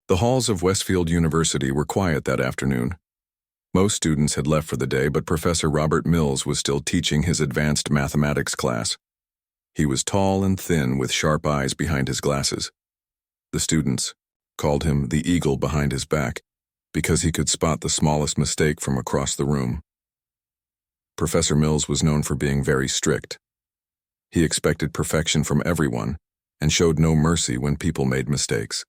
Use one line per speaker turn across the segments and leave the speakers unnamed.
The halls of Westfield University were quiet that afternoon. Most students had left for the day, but Professor Robert Mills was still teaching his advanced mathematics class. He was tall and thin with sharp eyes behind his glasses. The students called him the eagle behind his back because he could spot the smallest mistake from across the room. Professor Mills was known for being very strict. He expected perfection from everyone and showed no mercy when people made mistakes.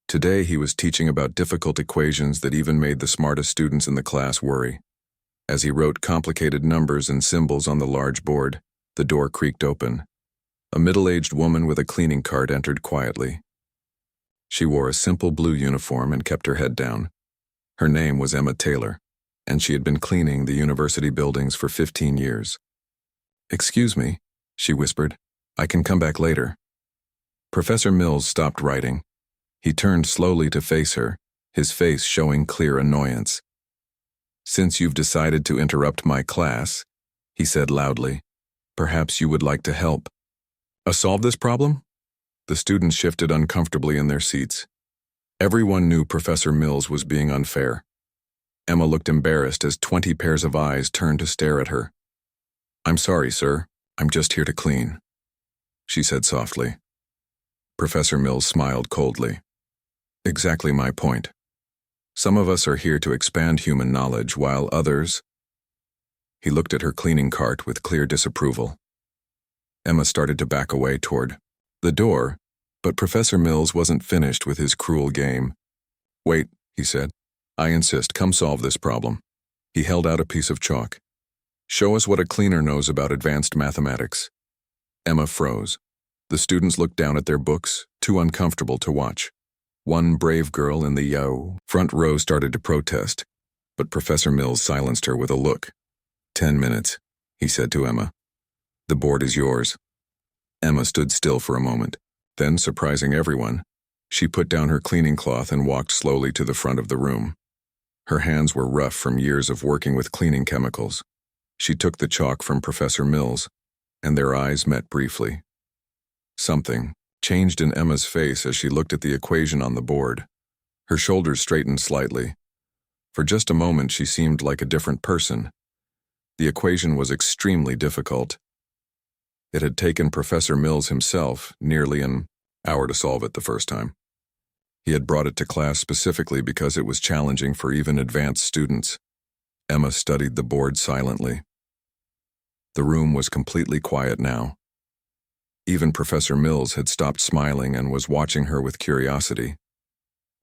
Today he was teaching about difficult equations that even made the smartest students in the class worry. As he wrote complicated numbers and symbols on the large board, the door creaked open. A middle-aged woman with a cleaning cart entered quietly. She wore a simple blue uniform and kept her head down. Her name was Emma Taylor, and she had been cleaning the university buildings for 15 years. "Excuse me," she whispered. "I can come back later." Professor Mills stopped writing. He turned slowly to face her, his face showing clear annoyance. "Since you've decided to interrupt my class," he said loudly, "perhaps you would like to help. Solve this problem?" The students shifted uncomfortably in their seats. Everyone knew Professor Mills was being unfair. Emma looked embarrassed as 20 pairs of eyes turned to stare at her. "I'm sorry, sir. I'm just here to clean," she said softly. Professor Mills smiled coldly. "Exactly my point. Some of us are here to expand human knowledge, while others—" He looked at her cleaning cart with clear disapproval. Emma started to back away toward the door, but Professor Mills wasn't finished with his cruel game. "Wait," he said. "I insist, come solve this problem." He held out a piece of chalk. "Show us what a cleaner knows about advanced mathematics." Emma froze. The students looked down at their books, too uncomfortable to watch. One brave girl in the front row started to protest, but Professor Mills silenced her with a look. 10 minutes, he said to Emma. "The board is yours." Emma stood still for a moment. Then, surprising everyone, she put down her cleaning cloth and walked slowly to the front of the room. Her hands were rough from years of working with cleaning chemicals. She took the chalk from Professor Mills, and their eyes met briefly. Something changed in Emma's face as she looked at the equation on the board. Her shoulders straightened slightly. For just a moment she seemed like a different person. The equation was extremely difficult. It had taken Professor Mills himself nearly an hour to solve it the first time. He had brought it to class specifically because it was challenging for even advanced students. Emma studied the board silently. The room was completely quiet now. Even Professor Mills had stopped smiling and was watching her with curiosity.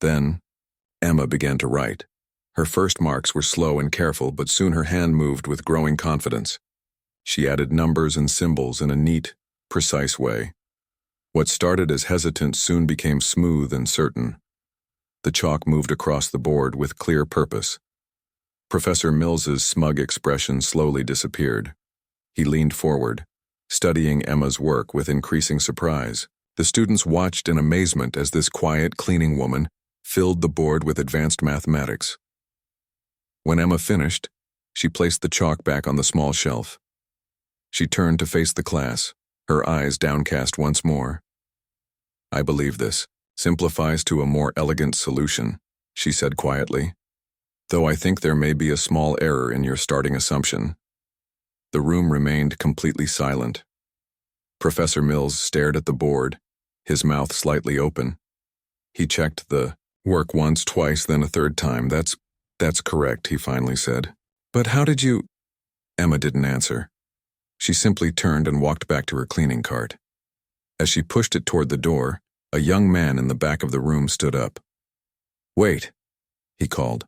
Then, Emma began to write. Her first marks were slow and careful, but soon her hand moved with growing confidence. She added numbers and symbols in a neat, precise way. What started as hesitant soon became smooth and certain. The chalk moved across the board with clear purpose. Professor Mills's smug expression slowly disappeared. He leaned forward, studying Emma's work with increasing surprise. The students watched in amazement as this quiet, cleaning woman filled the board with advanced mathematics. When Emma finished, she placed the chalk back on the small shelf. She turned to face the class, her eyes downcast once more. "I believe this simplifies to a more elegant solution," she said quietly. "Though I think there may be a small error in your starting assumption." The room remained completely silent. Professor Mills stared at the board, his mouth slightly open. He checked the work once, twice, then a third time. That's correct," he finally said. "But how did you—" Emma didn't answer. She simply turned and walked back to her cleaning cart. As she pushed it toward the door, a young man in the back of the room stood up. "Wait," he called.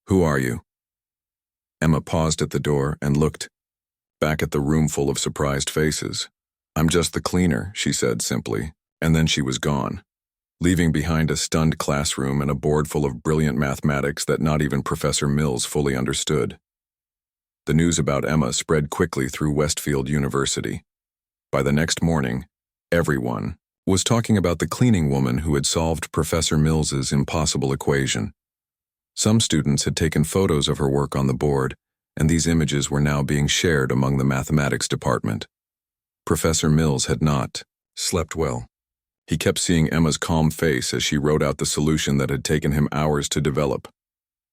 "Who are you?" Emma paused at the door and looked back at the room full of surprised faces. "I'm just the cleaner," she said simply, and then she was gone, leaving behind a stunned classroom and a board full of brilliant mathematics that not even Professor Mills fully understood. The news about Emma spread quickly through Westfield University. By the next morning, everyone was talking about the cleaning woman who had solved Professor Mills's impossible equation. Some students had taken photos of her work on the board, and these images were now being shared among the mathematics department. Professor Mills had not slept well. He kept seeing Emma's calm face as she wrote out the solution that had taken him hours to develop.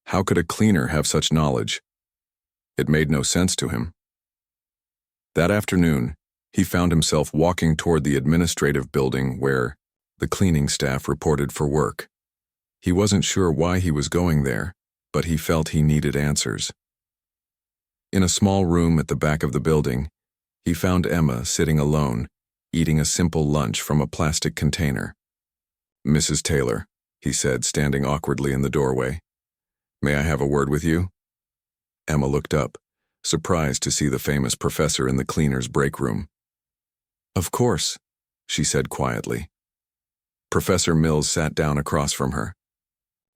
How could a cleaner have such knowledge? It made no sense to him. That afternoon, he found himself walking toward the administrative building where the cleaning staff reported for work. He wasn't sure why he was going there, but he felt he needed answers. In a small room at the back of the building, he found Emma sitting alone, eating a simple lunch from a plastic container. "Mrs. Taylor," he said, standing awkwardly in the doorway. "May I have a word with you?" Emma looked up, surprised to see the famous professor in the cleaner's break room. "Of course," she said quietly. Professor Mills sat down across from her.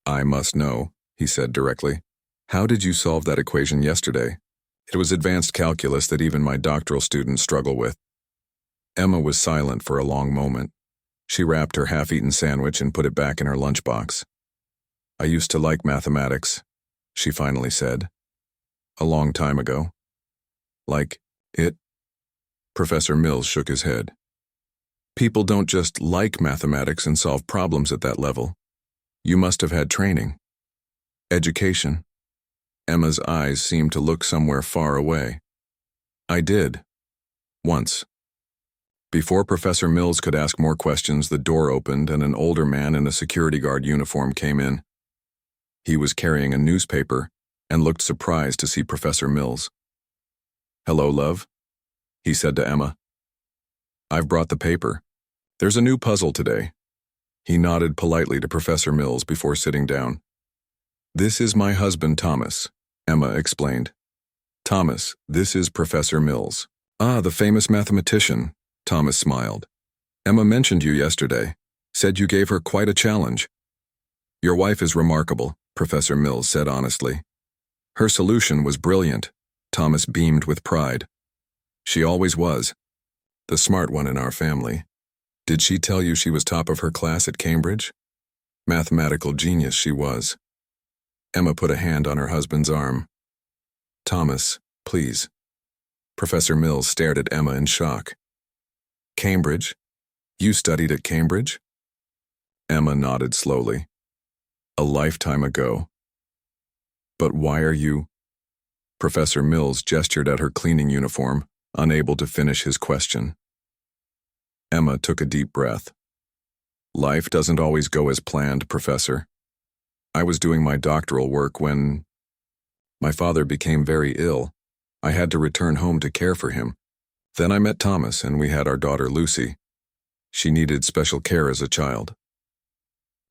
"I must know," he said directly. "How did you solve that equation yesterday? It was advanced calculus that even my doctoral students struggle with." Emma was silent for a long moment. She wrapped her half-eaten sandwich and put it back in her lunchbox. "I used to like mathematics," she finally said. "A long time ago." "Like it?" Professor Mills shook his head. "People don't just like mathematics and solve problems at that level. You must have had training. Education." Emma's eyes seemed to look somewhere far away. "I did. Once." Before Professor Mills could ask more questions, the door opened and an older man in a security guard uniform came in. He was carrying a newspaper and looked surprised to see Professor Mills. "Hello, love," he said to Emma. "I've brought the paper. There's a new puzzle today." He nodded politely to Professor Mills before sitting down. "This is my husband, Thomas," Emma explained. "Thomas, this is Professor Mills." "Ah, the famous mathematician," Thomas smiled. "Emma mentioned you yesterday, said you gave her quite a challenge." "Your wife is remarkable," Professor Mills said honestly. "Her solution was brilliant," Thomas beamed with pride. "She always was. The smart one in our family. Did she tell you she was top of her class at Cambridge? Mathematical genius she was." Emma put a hand on her husband's arm. "Thomas, please." Professor Mills stared at Emma in shock. "Cambridge? You studied at Cambridge?" Emma nodded slowly. "A lifetime ago." "But why are you—" Professor Mills gestured at her cleaning uniform, unable to finish his question. Emma took a deep breath. "Life doesn't always go as planned, Professor. I was doing my doctoral work when my father became very ill. I had to return home to care for him. Then I met Thomas and we had our daughter Lucy. She needed special care as a child."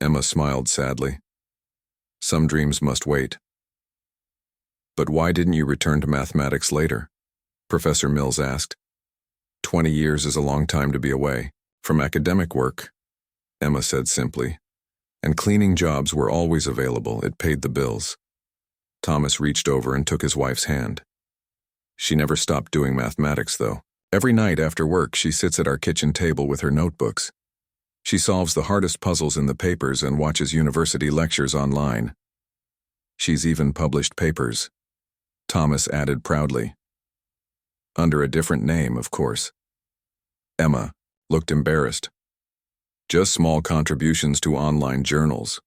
Emma smiled sadly. "Some dreams must wait." "But why didn't you return to mathematics later?" Professor Mills asked. 20 years is a long time to be away from academic work," Emma said simply. "And cleaning jobs were always available. It paid the bills." Thomas reached over and took his wife's hand. "She never stopped doing mathematics, though. Every night after work, she sits at our kitchen table with her notebooks. She solves the hardest puzzles in the papers and watches university lectures online. She's even published papers," Thomas added proudly. "Under a different name, of course." Emma looked embarrassed. "Just small contributions to online journals."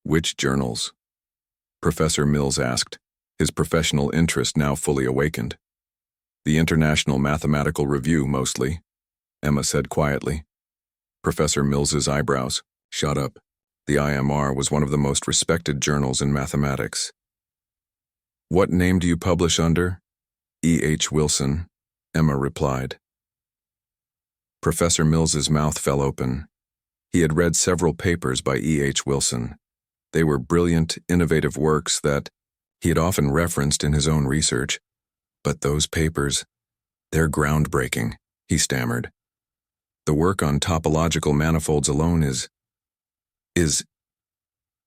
"Which journals?" Professor Mills asked, his professional interest now fully awakened. "The International Mathematical Review, mostly," Emma said quietly. Professor Mills's eyebrows shot up. The IMR was one of the most respected journals in mathematics. "What name do you publish under?" "E.H. Wilson," Emma replied. Professor Mills's mouth fell open. He had read several papers by E.H. Wilson. They were brilliant, innovative works that he had often referenced in his own research. "But those papers, they're groundbreaking," he stammered. "The work on topological manifolds alone is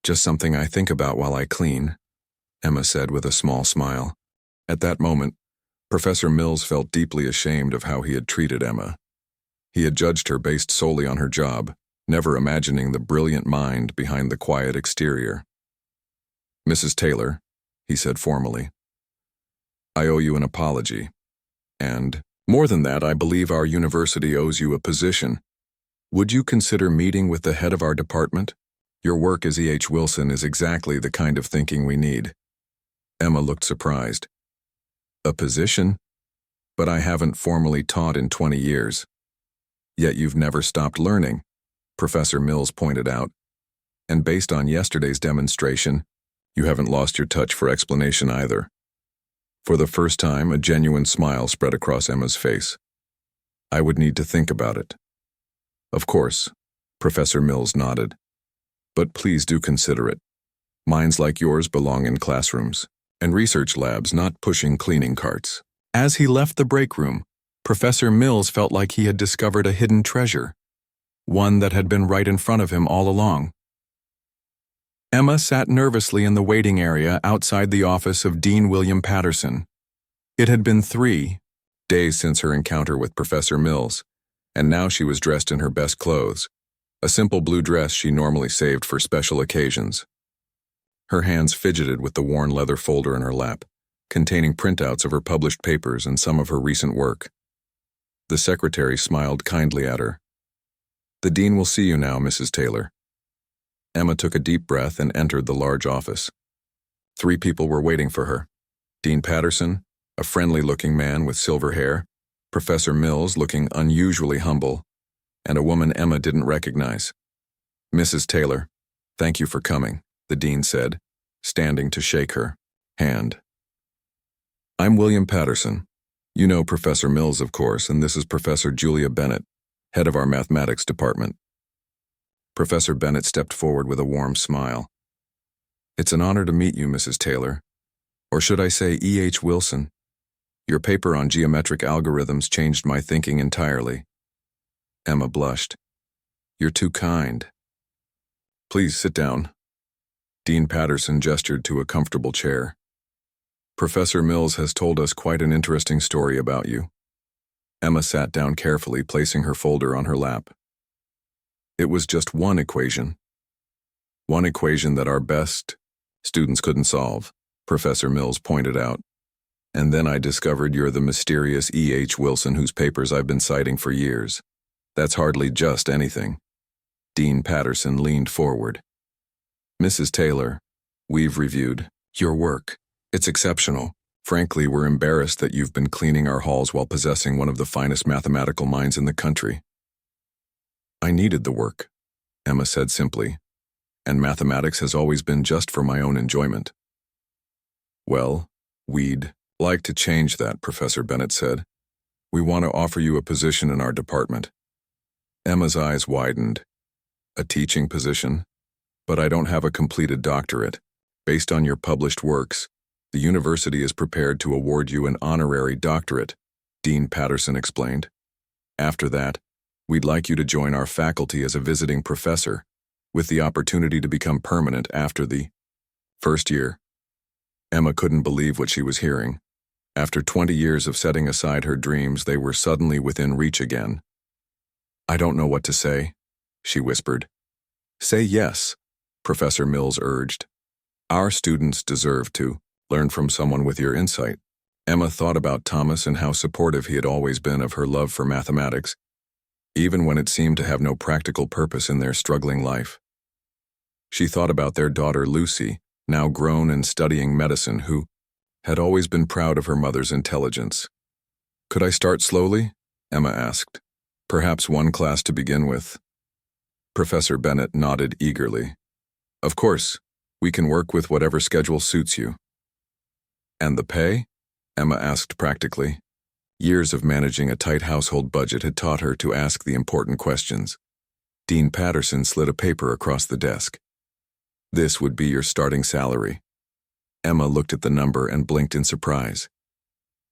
just something I think about while I clean," Emma said with a small smile. At that moment, Professor Mills felt deeply ashamed of how he had treated Emma. He had judged her based solely on her job, never imagining the brilliant mind behind the quiet exterior. "Mrs. Taylor," he said formally, "I owe you an apology. And, more than that, I believe our university owes you a position. Would you consider meeting with the head of our department? Your work as E.H. Wilson is exactly the kind of thinking we need. Emma looked surprised. A position? But I haven't formally taught in 20 years. Yet you've never stopped learning, Professor Mills pointed out. And based on yesterday's demonstration, you haven't lost your touch for explanation either. For the first time, a genuine smile spread across Emma's face. I would need to think about it. Of course, Professor Mills nodded. But please do consider it. Minds like yours belong in classrooms and research labs, not pushing cleaning carts. As he left the break room, Professor Mills felt like he had discovered a hidden treasure, one that had been right in front of him all along. Emma sat nervously in the waiting area outside the office of Dean William Patterson. It had been 3 days since her encounter with Professor Mills, and now she was dressed in her best clothes, a simple blue dress she normally saved for special occasions. Her hands fidgeted with the worn leather folder in her lap, containing printouts of her published papers and some of her recent work. The secretary smiled kindly at her. The dean will see you now, Mrs. Taylor. Emma took a deep breath and entered the large office. 3 people were waiting for her. Dean Patterson, a friendly-looking man with silver hair, Professor Mills looking unusually humble, and a woman Emma didn't recognize. Mrs. Taylor, thank you for coming, the dean said, standing to shake her hand. I'm William Patterson. You know Professor Mills, of course, and this is Professor Julia Bennett, head of our mathematics department. Professor Bennett stepped forward with a warm smile. It's an honor to meet you, Mrs. Taylor. Or should I say E.H. Wilson? Your paper on geometric algorithms changed my thinking entirely. Emma blushed. You're too kind. Please sit down. Dean Patterson gestured to a comfortable chair. Professor Mills has told us quite an interesting story about you. Emma sat down carefully, placing her folder on her lap. It was just one equation. One equation that our best students couldn't solve, Professor Mills pointed out. And then I discovered you're the mysterious E.H. Wilson whose papers I've been citing for years. That's hardly just anything. Dean Patterson leaned forward. Mrs. Taylor, we've reviewed your work. It's exceptional. Frankly, we're embarrassed that you've been cleaning our halls while possessing one of the finest mathematical minds in the country. I needed the work, Emma said simply, and mathematics has always been just for my own enjoyment. Well, we'd like to change that, Professor Bennett said. We want to offer you a position in our department. Emma's eyes widened. A teaching position? But I don't have a completed doctorate. Based on your published works, the university is prepared to award you an honorary doctorate, Dean Patterson explained. After that, we'd like you to join our faculty as a visiting professor, with the opportunity to become permanent after the first year. Emma couldn't believe what she was hearing. After 20 years of setting aside her dreams, they were suddenly within reach again. I don't know what to say, she whispered. Say yes, Professor Mills urged. Our students deserve to learn from someone with your insight. Emma thought about Thomas and how supportive he had always been of her love for mathematics, even when it seemed to have no practical purpose in their struggling life. She thought about their daughter Lucy, now grown and studying medicine, who had always been proud of her mother's intelligence. Could I start slowly? Emma asked. Perhaps one class to begin with. Professor Bennett nodded eagerly. Of course, we can work with whatever schedule suits you. And the pay? Emma asked practically. Years of managing a tight household budget had taught her to ask the important questions. Dean Patterson slid a paper across the desk. This would be your starting salary. Emma looked at the number and blinked in surprise.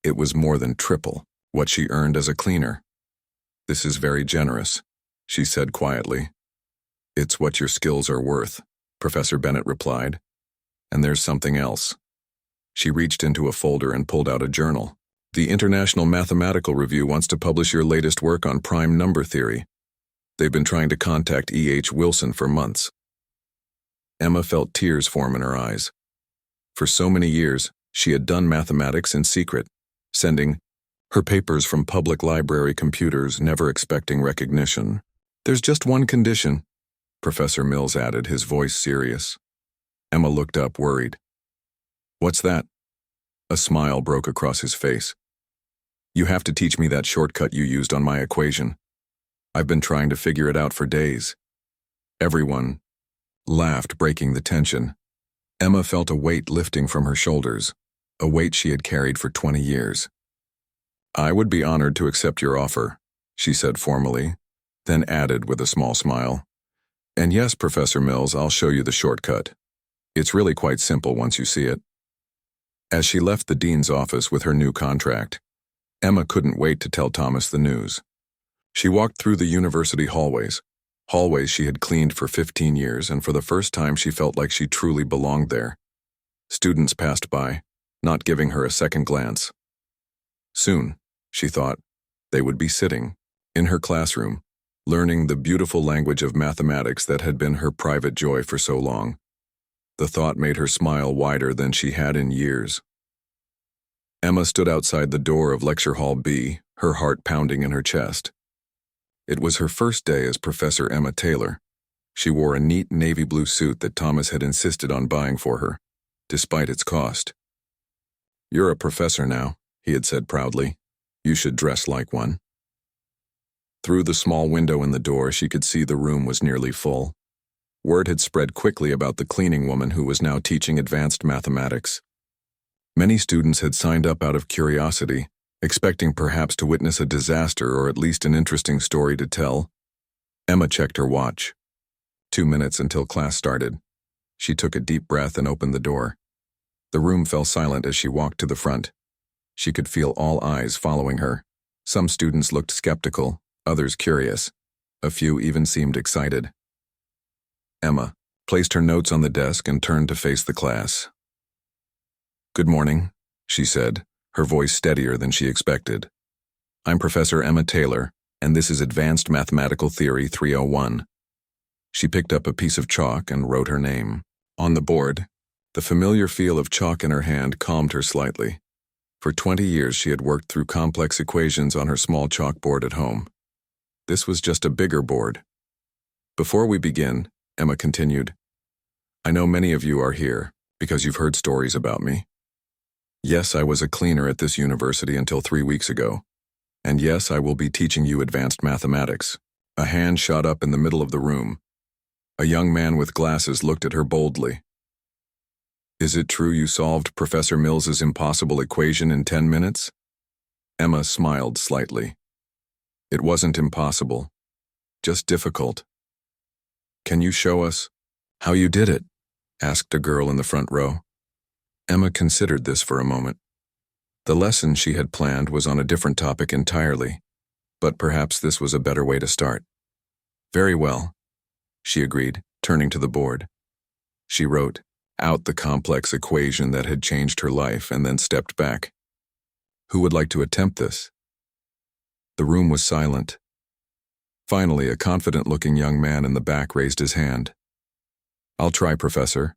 It was more than triple what she earned as a cleaner. This is very generous, she said quietly. It's what your skills are worth, Professor Bennett replied. And there's something else. She reached into a folder and pulled out a journal. The International Mathematical Review wants to publish your latest work on prime number theory. They've been trying to contact E.H. Wilson for months. Emma felt tears form in her eyes. For so many years, she had done mathematics in secret, sending her papers from public library computers, never expecting recognition. There's just one condition, Professor Mills added, his voice serious. Emma looked up, worried. What's that? A smile broke across his face. You have to teach me that shortcut you used on my equation. I've been trying to figure it out for days. Everyone laughed, breaking the tension. Emma felt a weight lifting from her shoulders, a weight she had carried for 20 years. I would be honored to accept your offer, she said formally, then added with a small smile. And yes, Professor Mills, I'll show you the shortcut. It's really quite simple once you see it. As she left the dean's office with her new contract, Emma couldn't wait to tell Thomas the news. She walked through the university hallways she had cleaned for 15 years, and for the first time she felt like she truly belonged there. Students passed by, not giving her a second glance. Soon, she thought, they would be sitting in her classroom, learning the beautiful language of mathematics that had been her private joy for so long. The thought made her smile wider than she had in years. Emma stood outside the door of Lecture Hall B, her heart pounding in her chest. It was her first day as Professor Emma Taylor. She wore a neat navy blue suit that Thomas had insisted on buying for her, despite its cost. You're a professor now, he had said proudly. You should dress like one. Through the small window in the door, she could see the room was nearly full. Word had spread quickly about the cleaning woman who was now teaching advanced mathematics. Many students had signed up out of curiosity, expecting perhaps to witness a disaster or at least an interesting story to tell. Emma checked her watch. 2 minutes until class started. She took a deep breath and opened the door. The room fell silent as she walked to the front. She could feel all eyes following her. Some students looked skeptical, others curious. A few even seemed excited. Emma placed her notes on the desk and turned to face the class. Good morning, she said, her voice steadier than she expected. I'm Professor Emma Taylor, and this is Advanced Mathematical Theory 301. She picked up a piece of chalk and wrote her name. On the board, the familiar feel of chalk in her hand calmed her slightly. For 20 years she had worked through complex equations on her small chalkboard at home. This was just a bigger board. Before we begin, Emma continued, I know many of you are here because you've heard stories about me. Yes, I was a cleaner at this university until 3 weeks ago. And yes, I will be teaching you advanced mathematics. A hand shot up in the middle of the room. A young man with glasses looked at her boldly. Is it true you solved Professor Mills's impossible equation in 10 minutes? Emma smiled slightly. It wasn't impossible, just difficult. Can you show us how you did it? Asked a girl in the front row. Emma considered this for a moment. The lesson she had planned was on a different topic entirely, but perhaps this was a better way to start. Very well, she agreed, turning to the board. She wrote out the complex equation that had changed her life and then stepped back. Who would like to attempt this? The room was silent. Finally, a confident-looking young man in the back raised his hand. I'll try, Professor.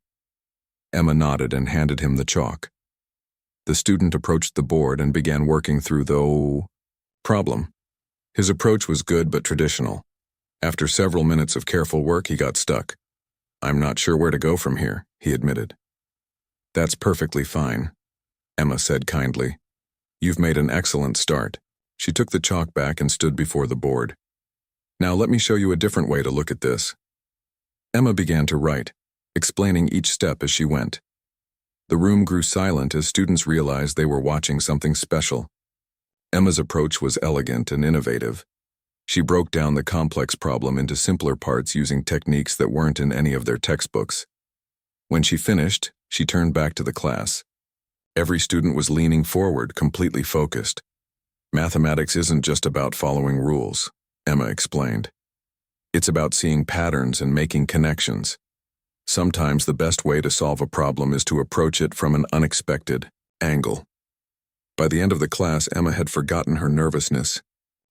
Emma nodded and handed him the chalk. The student approached the board and began working through the problem. His approach was good but traditional. After several minutes of careful work, he got stuck. I'm not sure where to go from here, he admitted. That's perfectly fine, Emma said kindly. You've made an excellent start. She took the chalk back and stood before the board. Now let me show you a different way to look at this. Emma began to write, explaining each step as she went. The room grew silent as students realized they were watching something special. Emma's approach was elegant and innovative. She broke down the complex problem into simpler parts using techniques that weren't in any of their textbooks. When she finished, she turned back to the class. Every student was leaning forward, completely focused. Mathematics isn't just about following rules, Emma explained. It's about seeing patterns and making connections. Sometimes the best way to solve a problem is to approach it from an unexpected angle. By the end of the class, Emma had forgotten her nervousness.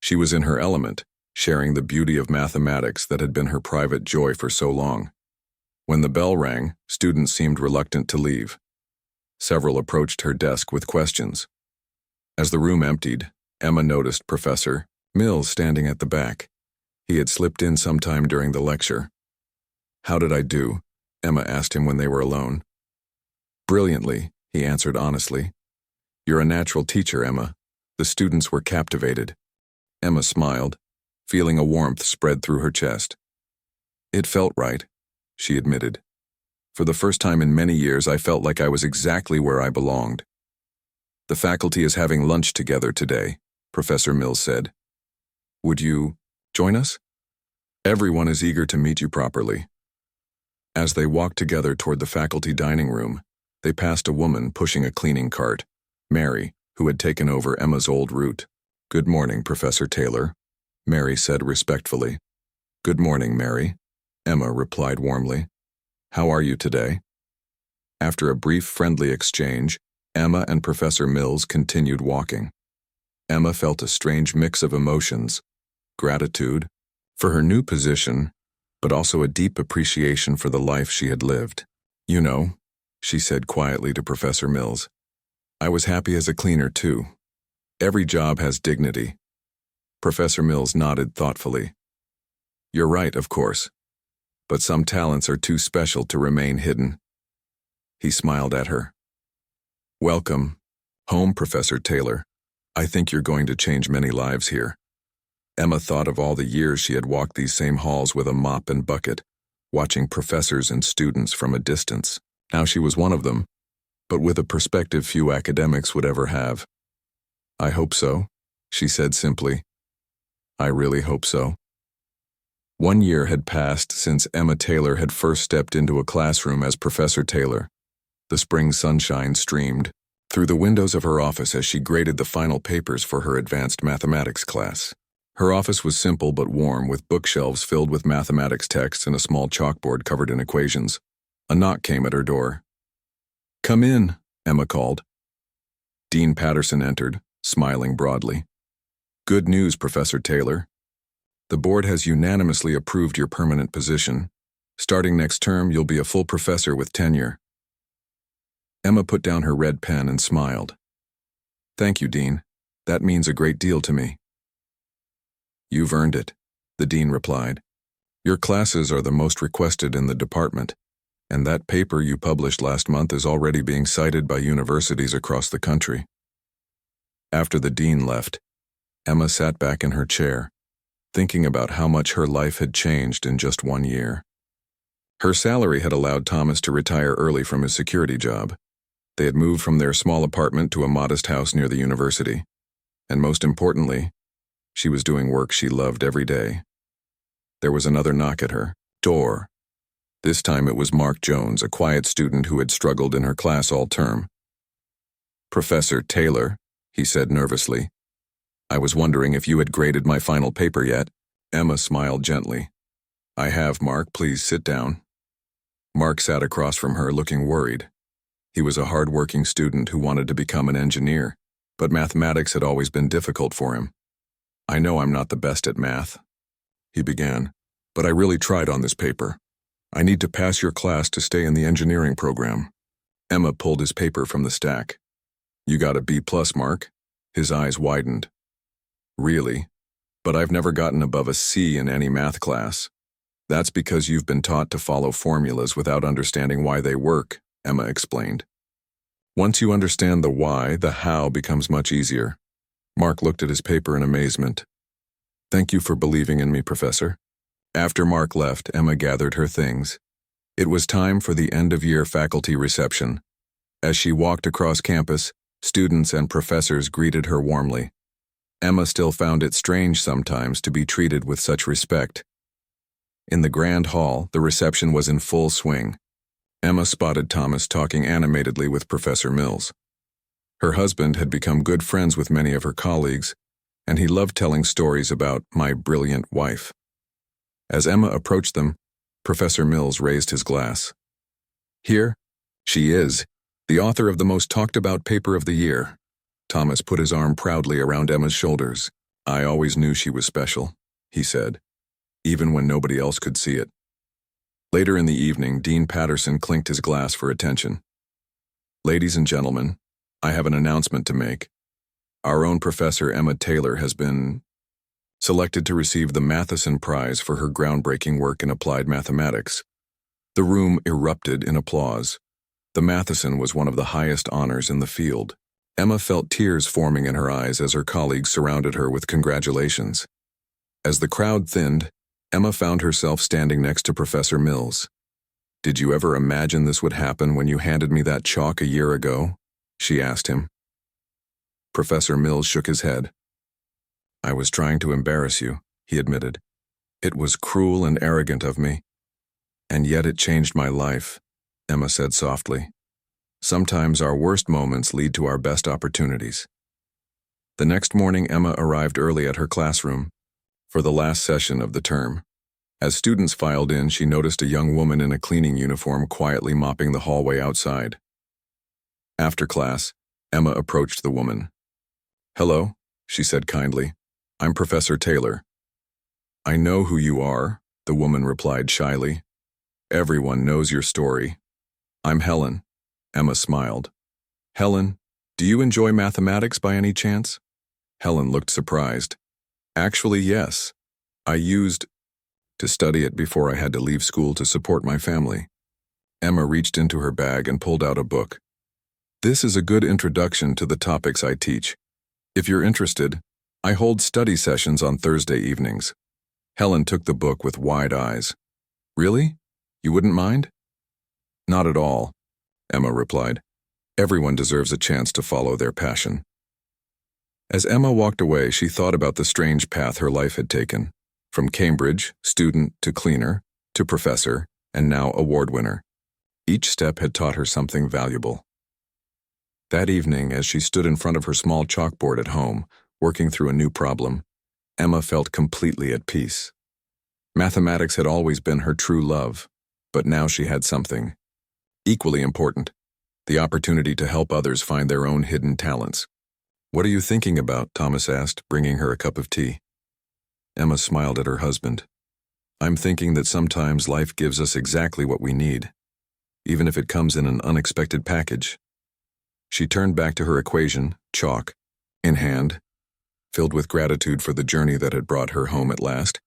She was in her element, sharing the beauty of mathematics that had been her private joy for so long. When the bell rang, students seemed reluctant to leave. Several approached her desk with questions. As the room emptied, Emma noticed Professor Mills standing at the back. He had slipped in sometime during the lecture. "How did I do?" Emma asked him when they were alone. "Brilliantly," he answered honestly. "You're a natural teacher, Emma." The students were captivated. Emma smiled, feeling a warmth spread through her chest. "It felt right," she admitted. "For the first time in many years, I felt like I was exactly where I belonged." "The faculty is having lunch together today," Professor Mills said. "Would you join us? Everyone is eager to meet you properly." As they walked together toward the faculty dining room, they passed a woman pushing a cleaning cart, Mary, who had taken over Emma's old route. "Good morning, Professor Taylor," Mary said respectfully. "Good morning, Mary," Emma replied warmly. "How are you today?" After a brief friendly exchange, Emma and Professor Mills continued walking. Emma felt a strange mix of emotions, gratitude for her new position, but also a deep appreciation for the life she had lived. "You know," she said quietly to Professor Mills, "I was happy as a cleaner too. Every job has dignity." Professor Mills nodded thoughtfully. "You're right, of course. But some talents are too special to remain hidden." He smiled at her. "Welcome home, Professor Taylor. I think you're going to change many lives here." Emma thought of all the years she had walked these same halls with a mop and bucket, watching professors and students from a distance. Now she was one of them, but with a perspective few academics would ever have. "I hope so," she said simply. "I really hope so." 1 year had passed since Emma Taylor had first stepped into a classroom as Professor Taylor. The spring sunshine streamed through the windows of her office as she graded the final papers for her advanced mathematics class. Her office was simple but warm, with bookshelves filled with mathematics texts and a small chalkboard covered in equations. A knock came at her door. "Come in," Emma called. Dean Patterson entered, smiling broadly. "Good news, Professor Taylor. The board has unanimously approved your permanent position. Starting next term, you'll be a full professor with tenure." Emma put down her red pen and smiled. "Thank you, Dean. That means a great deal to me." "You've earned it," the dean replied. "Your classes are the most requested in the department, and that paper you published last month is already being cited by universities across the country." After the dean left, Emma sat back in her chair, thinking about how much her life had changed in just 1 year. Her salary had allowed Thomas to retire early from his security job. They had moved from their small apartment to a modest house near the university. And most importantly, she was doing work she loved every day. There was another knock at her door. This time it was Mark Jones, a quiet student who had struggled in her class all term. "Professor Taylor," he said nervously. "I was wondering if you had graded my final paper yet." Emma smiled gently. "I have, Mark. Please sit down." Mark sat across from her, looking worried. He was a hard-working student who wanted to become an engineer, but mathematics had always been difficult for him. "I know I'm not the best at math," he began, "but I really tried on this paper. I need to pass your class to stay in the engineering program." Emma pulled his paper from the stack. "You got a B+, Mark?" His eyes widened. "Really? But I've never gotten above a C in any math class." "That's because you've been taught to follow formulas without understanding why they work," Emma explained. "Once you understand the why, the how becomes much easier." Mark looked at his paper in amazement. "Thank you for believing in me, Professor." After Mark left, Emma gathered her things. It was time for the end-of-year faculty reception. As she walked across campus, students and professors greeted her warmly. Emma still found it strange sometimes to be treated with such respect. In the grand hall, the reception was in full swing. Emma spotted Thomas talking animatedly with Professor Mills. Her husband had become good friends with many of her colleagues, and he loved telling stories about "my brilliant wife." As Emma approached them, Professor Mills raised his glass. "Here she is, the author of the most talked-about paper of the year." Thomas put his arm proudly around Emma's shoulders. "I always knew she was special," he said, even when nobody else could see it. Later in the evening, Dean Patterson clinked his glass for attention. "Ladies and gentlemen, I have an announcement to make. Our own Professor Emma Taylor has been selected to receive the Matheson Prize for her groundbreaking work in applied mathematics. The room erupted in applause. The Matheson was one of the highest honors in the field. Emma felt tears forming in her eyes as her colleagues surrounded her with congratulations. As the crowd thinned, Emma found herself standing next to Professor Mills. "Did you ever imagine this would happen when you handed me that chalk a year ago?" she asked him. Professor Mills shook his head. "I was trying to embarrass you," he admitted. "It was cruel and arrogant of me. And yet it changed my life," Emma said softly. "Sometimes our worst moments lead to our best opportunities." The next morning, Emma arrived early at her classroom for the last session of the term. As students filed in, she noticed a young woman in a cleaning uniform quietly mopping the hallway outside. After class, Emma approached the woman. "Hello," she said kindly. "I'm Professor Taylor." "I know who you are," the woman replied shyly. "Everyone knows your story." "I'm Helen," Emma smiled. "Helen, do you enjoy mathematics by any chance?" Helen looked surprised. "Actually, yes. I used to study it before I had to leave school to support my family." Emma reached into her bag and pulled out a book. "This is a good introduction to the topics I teach. If you're interested, I hold study sessions on Thursday evenings." Helen took the book with wide eyes. "Really? You wouldn't mind?" "Not at all," Emma replied. "Everyone deserves a chance to follow their passion." As Emma walked away, she thought about the strange path her life had taken. From Cambridge, student to cleaner, to professor, and now award winner. Each step had taught her something valuable. That evening, as she stood in front of her small chalkboard at home, working through a new problem, Emma felt completely at peace. Mathematics had always been her true love, but now she had something equally important, the opportunity to help others find their own hidden talents. "What are you thinking about?" Thomas asked, bringing her a cup of tea. Emma smiled at her husband. "I'm thinking that sometimes life gives us exactly what we need, even if it comes in an unexpected package." She turned back to her equation, chalk in hand, filled with gratitude for the journey that had brought her home at last.